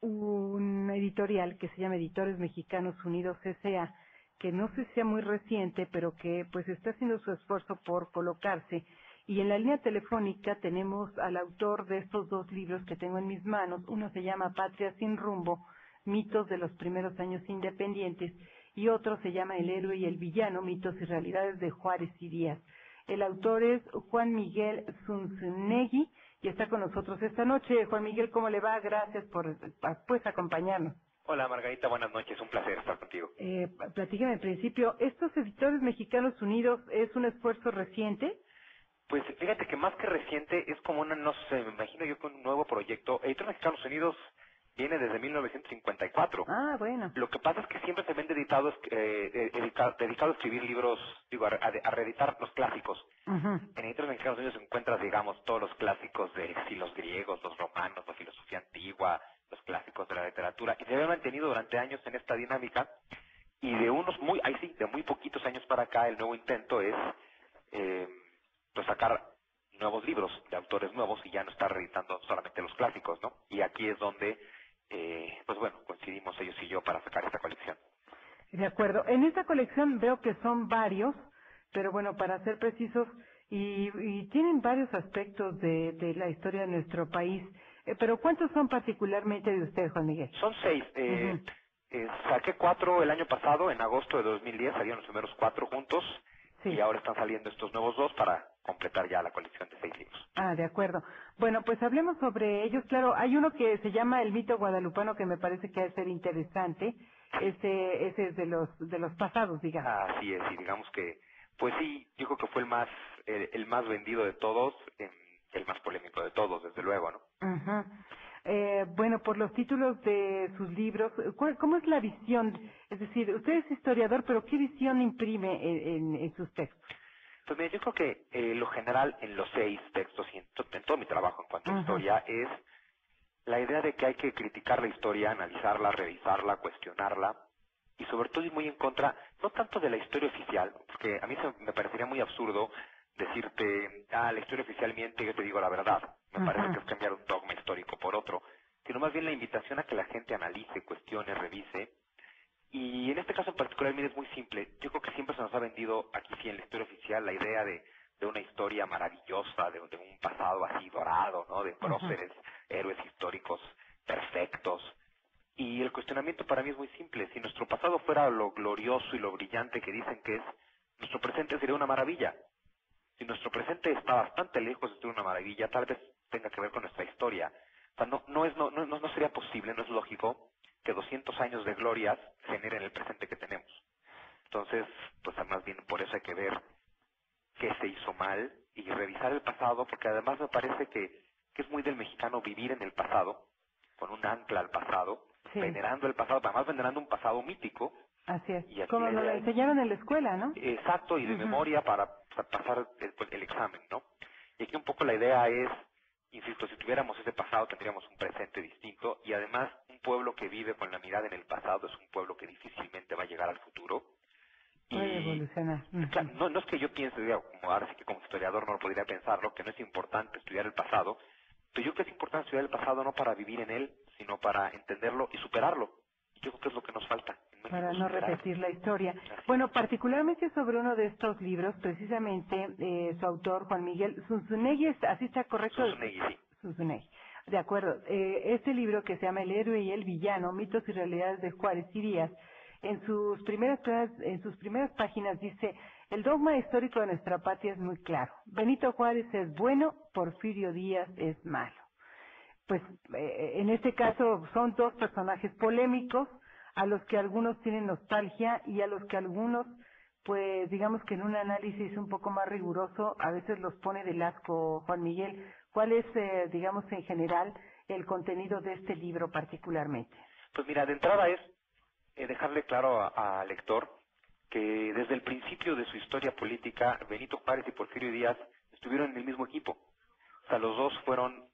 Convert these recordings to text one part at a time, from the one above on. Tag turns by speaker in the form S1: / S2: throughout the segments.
S1: un editorial que se llama Editores Mexicanos Unidos S.A., que no sé si sea muy reciente, pero que pues está haciendo su esfuerzo por colocarse. Y en la línea telefónica tenemos al autor de estos dos libros que tengo en mis manos. Uno se llama Patria sin rumbo, mitos de los primeros años independientes, y otro se llama El héroe y el villano, mitos y realidades de Juárez y Díaz. El autor es Juan Miguel Zunzunegui y está con nosotros esta noche. Juan Miguel, ¿cómo le va? Gracias por pues acompañarnos.
S2: Hola Margarita, buenas noches, un placer estar contigo.
S1: Platícame en principio, ¿estos Editores Mexicanos Unidos es un esfuerzo reciente?
S2: Pues fíjate que más que reciente es como una, no sé, me imagino yo con un nuevo proyecto. Editores Mexicanos Unidos viene desde 1954.
S1: Ah, bueno.
S2: Lo que pasa es que siempre se ven dedicados a escribir libros, digo, a reeditar los clásicos. En Editores Mexicanos Unidos encuentras, digamos, todos los clásicos de si los griegos, los romanos, la filosofía antigua, los clásicos de la literatura, y se habían mantenido durante años en esta dinámica, y de de muy poquitos años para acá, el nuevo intento es pues sacar nuevos libros de autores nuevos y ya no estar reeditando solamente los clásicos, ¿no? Y aquí es donde, pues bueno, coincidimos ellos y yo para sacar esta colección.
S1: De acuerdo. En esta colección veo que son varios, pero bueno, para ser precisos, y tienen varios aspectos de la historia de nuestro país. Pero ¿cuántos son particularmente de usted, Juan Miguel?
S2: Son 6. Saqué 4 el año pasado, en agosto de 2010, salieron los primeros 4 juntos,
S1: Sí.
S2: y ahora están saliendo estos nuevos 2 para completar ya la colección de 6 libros.
S1: Ah, de acuerdo. Bueno, pues hablemos sobre ellos. Claro, hay uno que se llama El mito guadalupano que me parece que ha de ser interesante. Ese es de los pasados, digamos.
S2: Así es, y digamos que, pues sí, yo creo que fue el más vendido de todos, el más polémico de todos, desde luego, ¿no?
S1: Ajá. Bueno, por los títulos de sus libros, ¿cómo es la visión? Es decir, usted es historiador, pero ¿qué visión imprime en sus textos?
S2: Pues mira, yo creo que lo general en los 6 textos y en todo mi trabajo en cuanto a
S1: Ajá.
S2: historia es la idea de que hay que criticar la historia, analizarla, revisarla, cuestionarla, y sobre todo ir muy en contra, no tanto de la historia oficial, porque a mí me parecería muy absurdo decirte, la historia oficial miente y yo te digo la verdad. Me parece que es cambiar un dogma histórico por otro, sino más bien la invitación a que la gente analice, cuestione, revise. Y en este caso en particular, mira, es muy simple. Yo creo que siempre se nos ha vendido aquí sí en la historia oficial la idea de una historia maravillosa, de un pasado así dorado, ¿no? De próceres, héroes históricos perfectos. Y el cuestionamiento para mí es muy simple. Si nuestro pasado fuera lo glorioso y lo brillante que dicen que es, nuestro presente sería una maravilla. Si nuestro presente está bastante lejos de ser una maravilla, tal vez tenga que ver con nuestra historia. O sea, no sería posible, no es lógico que 200 años de glorias generen el presente que tenemos. Entonces, pues más bien por eso hay que ver qué se hizo mal y revisar el pasado, porque además me parece que es muy del mexicano vivir en el pasado, con un ancla al pasado,
S1: Sí.
S2: venerando el pasado, además venerando un pasado mítico.
S1: Así es.
S2: Y aquí
S1: Como
S2: la
S1: nos lo
S2: idea es,
S1: enseñaron en la escuela, ¿no?
S2: exacto, y de memoria para pasar el examen, ¿no? Y aquí un poco la idea es, insisto, si tuviéramos ese pasado tendríamos un presente distinto, y además un pueblo que vive con la mirada en el pasado es un pueblo que difícilmente va a llegar al futuro.
S1: Puede
S2: Y
S1: evolucionar.
S2: claro, no es que yo piense, digo, como ahora sí que como historiador no lo podría pensarlo, que no es importante estudiar el pasado, pero yo creo que es importante estudiar el pasado no para vivir en él, sino para entenderlo y superarlo. Y yo creo que es lo que nos falta en México,
S1: Para no
S2: superar.
S1: repetir la historia.
S2: Así
S1: Bueno,
S2: es.
S1: particularmente sobre uno de estos libros, precisamente su autor, Juan Miguel Zunzunegui, ¿así está correcto?
S2: Zunzunegui, sí.
S1: Zunzunegui. De acuerdo. Este libro que se llama El héroe y el villano, mitos y realidades de Juárez y Díaz, en sus primeras páginas dice, el dogma histórico de nuestra patria es muy claro. Benito Juárez es bueno, Porfirio Díaz es malo. Pues en este caso son dos personajes polémicos a los que algunos tienen nostalgia y a los que algunos, pues digamos que en un análisis un poco más riguroso, a veces los pone del asco. Juan Miguel, ¿cuál es, digamos en general, el contenido de este libro particularmente?
S2: Pues mira, de entrada es dejarle claro al lector que desde el principio de su historia política, Benito Juárez y Porfirio Díaz estuvieron en el mismo equipo. O sea, los dos fueron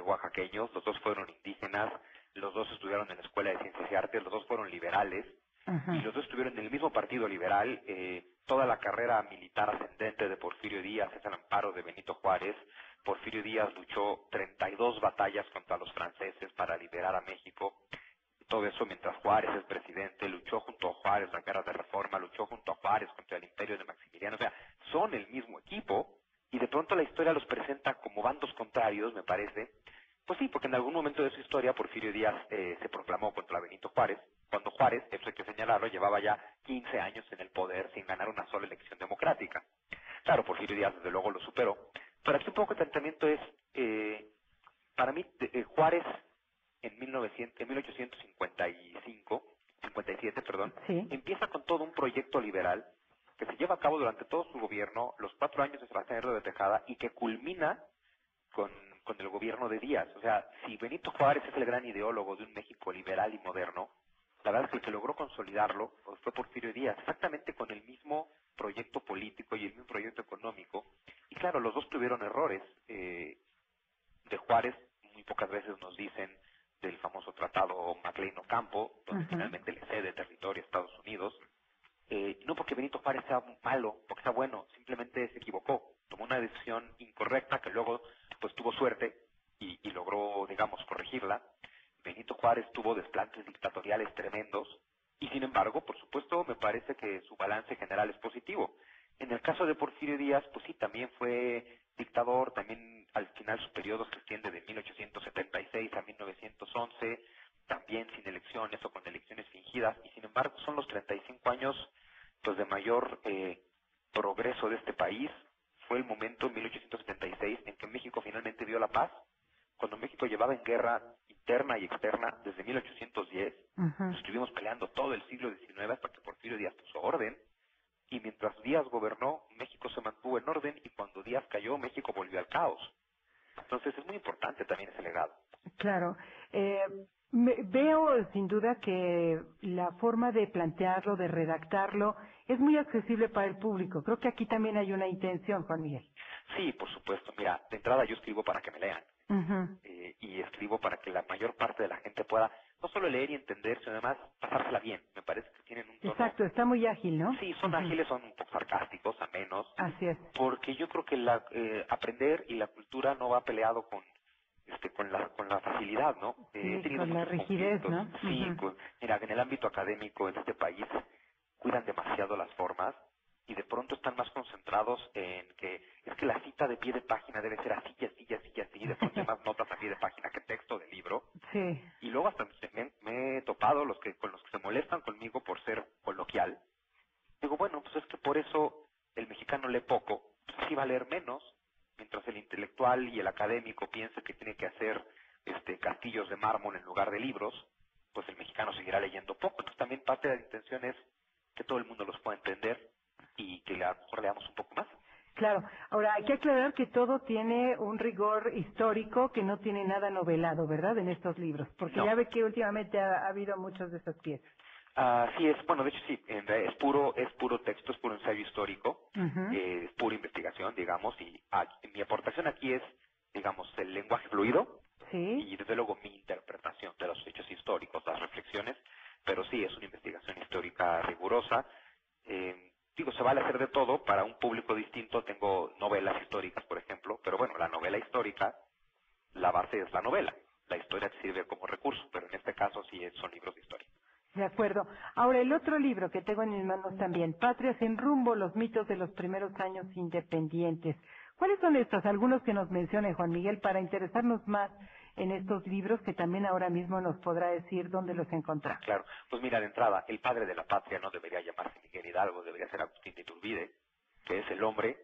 S2: oaxaqueños, los dos fueron indígenas, los dos estudiaron en la Escuela de Ciencias y Artes, los dos fueron liberales, y los dos estuvieron en el mismo partido liberal. Toda la carrera militar ascendente de Porfirio Díaz es al amparo de Benito Juárez. Porfirio Díaz luchó 32 batallas contra los franceses para liberar a México. Todo eso mientras Juárez es presidente, luchó junto a Juárez la guerra de reforma, luchó junto a Juárez contra el imperio de Maximiliano. O sea, son el mismo equipo y de pronto la historia los presenta como bandos contrarios, me parece. Pues sí, porque en algún momento de su historia Porfirio Díaz se proclamó contra Benito Juárez, cuando Juárez, eso hay que señalarlo, llevaba ya 15 años en el poder sin ganar una sola elección democrática. Claro, Porfirio Díaz desde luego lo superó, pero aquí un poco el planteamiento es, para mí, Juárez en 1857,
S1: Sí.
S2: empieza con todo un proyecto liberal que se lleva a cabo durante todo su gobierno, los 4 años de Sebastián Lerdo de Tejada, y que culmina con el gobierno de Díaz. O sea, si Benito Juárez es el gran ideólogo de un México liberal y moderno, la verdad es que el que logró consolidarlo pues, fue Porfirio Díaz, exactamente con el mismo proyecto político y el mismo proyecto económico. Y claro, los dos tuvieron errores. De Juárez, muy pocas veces nos dicen del famoso tratado MacLean-Ocampo, donde finalmente le cede territorio a Estados Unidos. No porque Benito Juárez sea malo, porque sea bueno, simplemente se equivocó, tomó una decisión incorrecta que luego pues tuvo suerte y logró, digamos, corregirla. Benito Juárez tuvo desplantes dictatoriales tremendos y sin embargo, por supuesto, me parece que su balance general es positivo. En el caso de Porfirio Díaz, pues sí, también fue dictador, también al final su periodo se extiende de 1876 a 1911, también sin elecciones o con elecciones fingidas, y sin embargo son los 35 años pues de mayor progreso de este país. Fue el momento en 1876 en que México finalmente vio la paz, cuando México llevaba en guerra interna y externa desde 1810, estuvimos peleando todo el siglo XIX hasta que Porfirio Díaz puso orden, y mientras Díaz gobernó, México se mantuvo en orden, y cuando Díaz cayó, México volvió al caos. Entonces es muy importante también ese legado.
S1: Claro. Veo sin duda que la forma de plantearlo, de redactarlo, es muy accesible para el público. Creo que aquí también hay una intención, Juan Miguel.
S2: Sí, por supuesto. Mira, de entrada yo escribo para que me lean. Y escribo para que la mayor parte de la gente pueda no solo leer y entender, sino además pasársela bien. Me parece que tienen un tono...
S1: Exacto, está muy ágil, ¿no?
S2: Sí, son ágiles, son un poco sarcásticos, amenos.
S1: Así es.
S2: Porque yo creo que aprender y la cultura no va peleado con la facilidad, ¿no? He
S1: Sí,
S2: tenido
S1: con la
S2: muchos
S1: rigidez,
S2: conflictos.
S1: ¿no?
S2: Sí, mira, en el ámbito académico en este país cuidan demasiado las formas y de pronto están más concentrados en que es que la cita de pie de página debe ser así, y así, y así, y así, y de pronto hay más notas a pie de página que texto de libro.
S1: Sí.
S2: Y luego hasta me he topado con los que se molestan conmigo por ser coloquial. Digo, bueno, pues es que por eso el mexicano lee poco, pues sí va a leer menos, mientras el intelectual y el académico piensa que tiene que hacer castillos de mármol en lugar de libros, pues el mexicano seguirá leyendo poco. Entonces también parte de la intención es que todo el mundo los pueda entender y que a lo mejor leamos un poco más.
S1: Claro. Ahora, hay que aclarar que todo tiene un rigor histórico que no tiene nada novelado, ¿verdad?, en estos libros. Porque
S2: No.
S1: ya ve que últimamente ha habido muchas de esas piezas.
S2: Sí es, bueno, de hecho sí, en realidad es puro texto, es puro ensayo histórico, es pura investigación, digamos, y mi aportación aquí es, digamos, el lenguaje fluido
S1: Sí.
S2: y desde luego mi interpretación de los hechos históricos, las reflexiones, pero sí es una investigación histórica rigurosa. Digo, se vale hacer de todo para un público distinto. Tengo novelas históricas, por ejemplo, pero bueno, la novela histórica, la base es la novela. La historia sirve como recurso, pero en este caso sí son libros de historia.
S1: De acuerdo. Ahora, el otro libro que tengo en mis manos también, Patria sin rumbo, los mitos de los primeros años independientes. ¿Cuáles son estos? Algunos que nos mencione Juan Miguel para interesarnos más en estos libros que también ahora mismo nos podrá decir dónde los encontramos.
S2: Claro, pues mira, de entrada, el padre de la patria no debería llamarse Miguel Hidalgo, debería ser Agustín de Iturbide, que es el hombre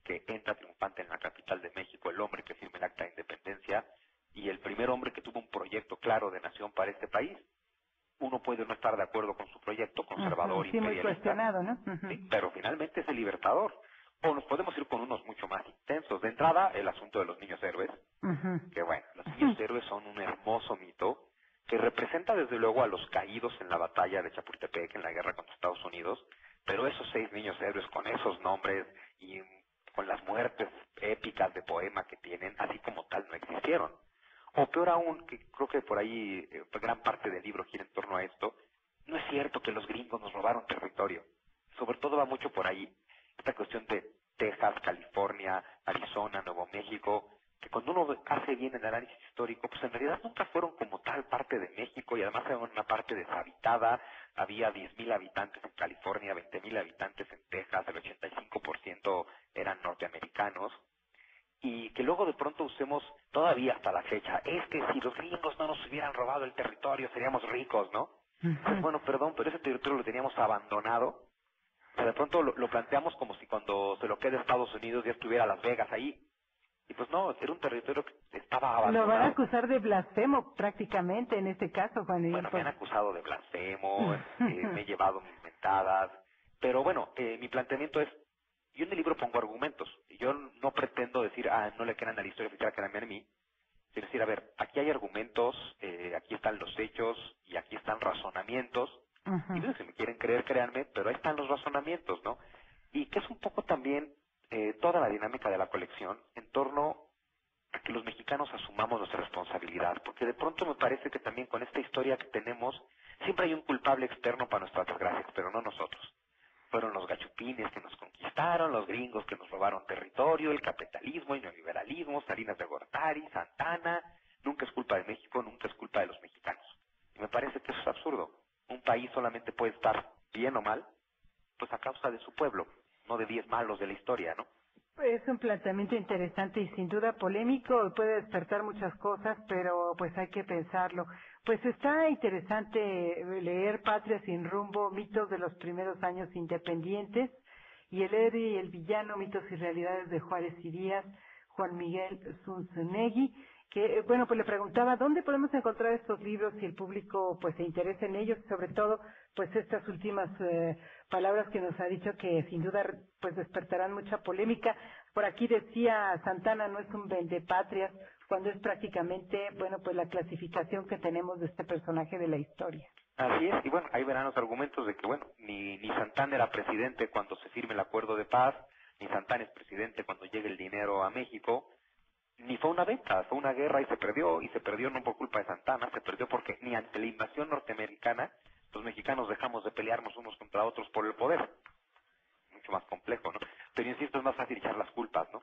S2: que entra triunfante en la capital de México, el hombre que firma el acta de independencia y el primer hombre que tuvo un proyecto claro de nación para este país. Uno puede no estar de acuerdo con su proyecto, conservador,
S1: Sí, muy
S2: imperialista,
S1: cuestionado, ¿no?
S2: sí, pero finalmente es el libertador. O nos podemos ir con unos mucho más intensos. De entrada, el asunto de los niños héroes, que bueno, los niños héroes son un hermoso mito que representa desde luego a los caídos en la batalla de Chapultepec en la guerra contra Estados Unidos, pero esos 6 niños héroes con esos nombres y con las muertes épicas de poema que tienen, así como tal no existieron. O peor aún, que creo que por ahí gran parte del libro gira en torno a esto, no es cierto que los gringos nos robaron territorio. Sobre todo va mucho por ahí, esta cuestión de Texas, California, Arizona, Nuevo México, que cuando uno hace bien el análisis histórico, pues en realidad nunca fueron como tal parte de México y además eran una parte deshabitada. Había 10,000 habitantes en California, 20,000 habitantes en Texas, el 85% eran norteamericanos. Y que luego de pronto usemos todavía hasta la fecha, es que si los gringos no nos hubieran robado el territorio seríamos ricos, ¿no? Pues bueno, perdón, pero ese territorio lo teníamos abandonado. O sea, de pronto lo planteamos como si cuando se lo quede Estados Unidos ya estuviera Las Vegas ahí. Y pues no, era un territorio que estaba abandonado.
S1: Lo van a acusar de blasfemo prácticamente en este caso, Juan Miguel.
S2: Bueno, me han acusado de blasfemo, me he llevado mis mentadas, pero bueno, mi planteamiento es, yo en el libro pongo argumentos, y yo no pretendo decir, no le quedan a la historia oficial, quedan a mí, es decir, a ver, aquí hay argumentos, aquí están los hechos, y aquí están razonamientos, y entonces si me quieren creer, créanme, pero ahí están los razonamientos, ¿no? Y que es un poco también toda la dinámica de la colección en torno a que los mexicanos asumamos nuestra responsabilidad, porque de pronto me parece que también con esta historia que tenemos, siempre hay un culpable externo para nuestras desgracias, pero no nosotros. Fueron los gachupines que nos conquistaron, los gringos que nos robaron territorio, el capitalismo, el neoliberalismo, Salinas de Gortari, Santana. Nunca es culpa de México, nunca es culpa de los mexicanos. Y me parece que eso es absurdo. Un país solamente puede estar bien o mal, pues a causa de su pueblo, no de 10 malos de la historia, ¿no?
S1: Es un planteamiento interesante y sin duda polémico, puede despertar muchas cosas, pero pues hay que pensarlo. Pues está interesante leer Patria sin rumbo, mitos de los primeros años independientes, y el héroe y el villano, mitos y realidades de Juárez y Díaz, Juan Miguel Zunzunegui, que bueno, pues le preguntaba dónde podemos encontrar estos libros si el público pues se interesa en ellos, sobre todo pues estas últimas palabras que nos ha dicho que sin duda pues despertarán mucha polémica. Por aquí decía Santana no es un vendepatrias, cuando es prácticamente, bueno, pues la clasificación que tenemos de este personaje de la historia.
S2: Así es, y bueno, ahí verán los argumentos de que, bueno, ni Santana era presidente cuando se firme el acuerdo de paz, ni Santana es presidente cuando llegue el dinero a México, ni fue una venta, fue una guerra y se perdió no por culpa de Santana, se perdió porque ni ante la invasión norteamericana los mexicanos dejamos de pelearnos unos contra otros por el poder. Mucho más complejo, ¿no? Pero insisto, es más fácil echar las culpas, ¿no?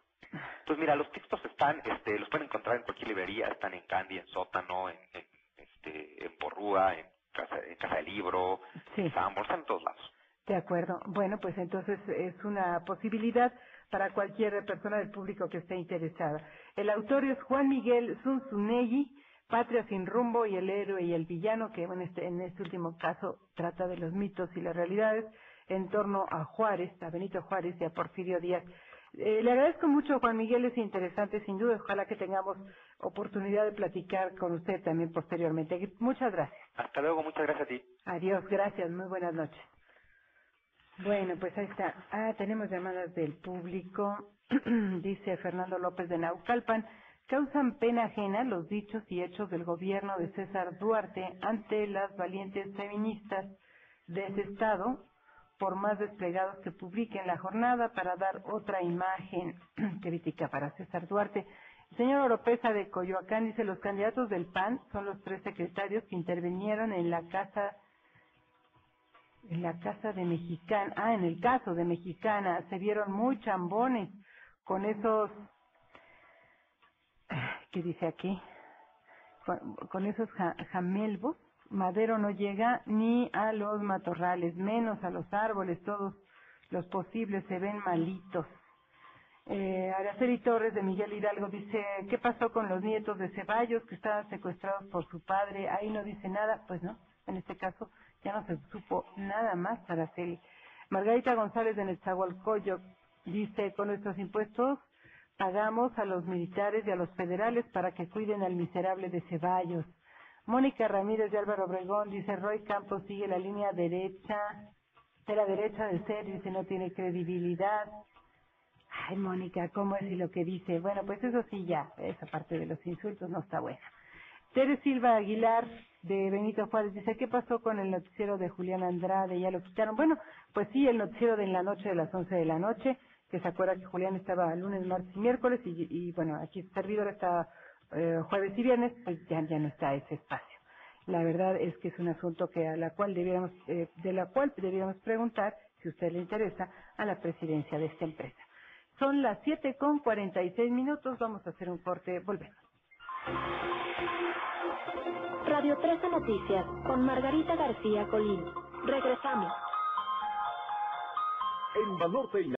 S2: Entonces, mira, los textos están, los pueden encontrar en cualquier librería, están en Candy, en Sótano, en Porrúa, en Casa del Libro,
S1: Sí.
S2: en Sanborns, están en todos lados.
S1: De acuerdo. Bueno, pues entonces es una posibilidad para cualquier persona del público que esté interesada. El autor es Juan Miguel Zunzunegui, Patria sin rumbo y el héroe y el villano, que en este último caso trata de los mitos y las realidades en torno a Juárez, a Benito Juárez y a Porfirio Díaz. Le agradezco mucho, Juan Miguel, es interesante, sin duda, ojalá que tengamos oportunidad de platicar con usted también posteriormente. Muchas gracias.
S2: Hasta luego, muchas gracias a ti.
S1: Adiós, gracias, muy buenas noches. Bueno, pues ahí está. Tenemos llamadas del público. Dice Fernando López de Naucalpan. Causan pena ajena los dichos y hechos del gobierno de César Duarte ante las valientes feministas de ese estado, por más desplegados que publiquen la jornada para dar otra imagen crítica para César Duarte. El señor Oropesa de Coyoacán dice, los candidatos del PAN son los 3 secretarios que intervinieron en la casa de Mexicana, en el caso de Mexicana, se vieron muy chambones con esos, ¿qué dice aquí? Con esos jamelbos. Madero no llega ni a los matorrales, menos a los árboles, todos los posibles se ven malitos. Araceli Torres de Miguel Hidalgo dice, ¿qué pasó con los nietos de Ceballos que estaban secuestrados por su padre? Ahí no dice nada, pues no, en este caso ya no se supo nada más, Araceli. Margarita González de Nezahualcóyotl dice, con nuestros impuestos pagamos a los militares y a los federales para que cuiden al miserable de Ceballos. Mónica Ramírez de Álvaro Obregón dice, Roy Campos sigue la línea derecha, de la derecha del ser, dice, no tiene credibilidad. Ay, Mónica, ¿cómo es y lo que dice? Bueno, pues eso sí ya, esa parte de los insultos no está buena. Tere Silva Aguilar de Benito Juárez dice, ¿qué pasó con el noticiero de Julián Andrade? ¿Ya lo quitaron? Bueno, pues sí, el noticiero de en la noche de las 11 de la noche, que se acuerda que Julián estaba lunes, martes y miércoles, y bueno, aquí su servidor está jueves y viernes, pues ya no está ese espacio. La verdad es que es un asunto que de la cual deberíamos preguntar, si a usted le interesa, a la presidencia de esta empresa. Son las 7:46. Vamos a hacer un corte. Volvemos.
S3: Radio 13 Noticias con Margarita García Colín. Regresamos.
S4: En Banorte